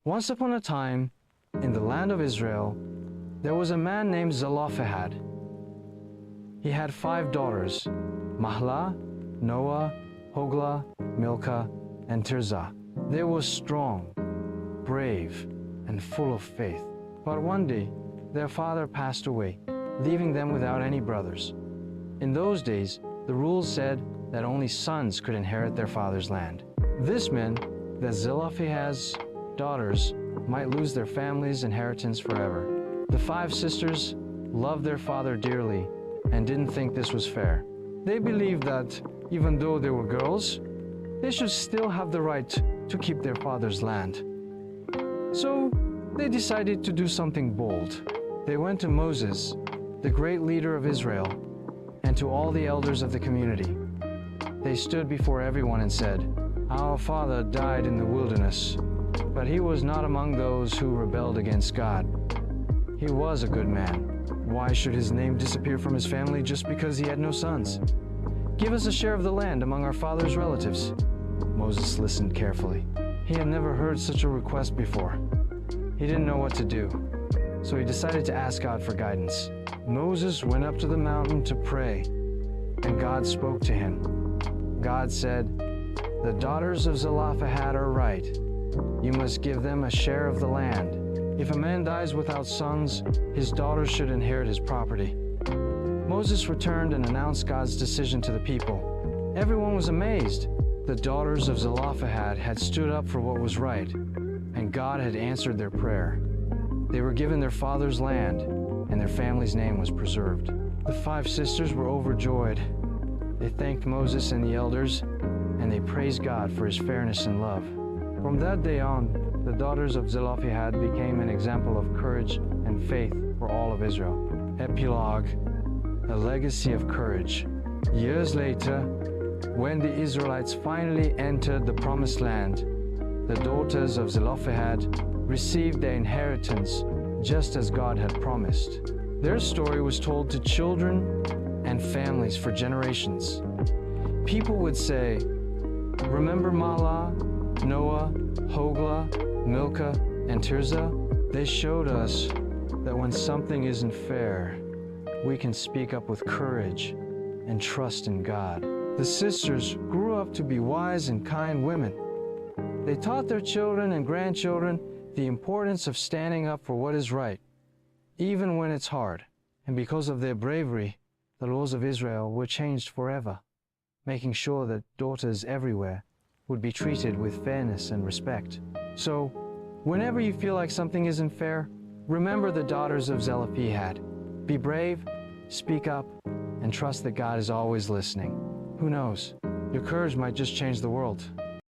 Once upon a time, in the land of Israel, there was a man named Zelophehad. He had 5 daughters, Mahlah, Noah, Hoglah, Milcah, and Tirzah. They were strong, brave, and full of faith. But one day, their father passed away, leaving them without any brothers. In those days, the rules said that only sons could inherit their father's land. This meant that Zelophehad's daughters might lose their family's inheritance forever. The 5 sisters loved their father dearly and didn't think this was fair. They believed that even though they were girls, they should still have the right to keep their father's land. So they decided to do something bold. They went to Moses, the great leader of Israel, and to all the elders of the community. They stood before everyone and said, "Our father died in the wilderness, but he was not among those who rebelled against God. He was a good man. Why should his name disappear from his family just because he had no sons? Give us a share of the land among our father's relatives." Moses listened carefully. He had never heard such a request before. He didn't know what to do, so he decided to ask God for guidance. Moses went up to the mountain to pray, and God spoke to him. God said, "The daughters of Zelophehad are right. You must give them a share of the land. If a man dies without sons, his daughters should inherit his property." Moses returned and announced God's decision to the people. Everyone was amazed. The daughters of Zelophehad had stood up for what was right, and God had answered their prayer. They were given their father's land, and their family's name was preserved. The 5 sisters were overjoyed. They thanked Moses and the elders, and they praised God for his fairness and love. From that day on, the daughters of Zelophehad became an example of courage and faith for all of Israel. Epilogue: a legacy of courage. Years later, when the Israelites finally entered the Promised Land, the daughters of Zelophehad received their inheritance just as God had promised. Their story was told to children and families for generations. People would say, "Remember Mahlah, Noah, Hoglah, Milcah, and Tirzah? They showed us that when something isn't fair, we can speak up with courage and trust in God." The sisters grew up to be wise and kind women. They taught their children and grandchildren the importance of standing up for what is right, even when it's hard. And because of their bravery, the laws of Israel were changed forever, making sure that daughters everywhere would be treated with fairness and respect. So, whenever you feel like something isn't fair, remember the daughters of Zelophehad. Be brave, speak up, and trust that God is always listening. Who knows? Your courage might just change the world.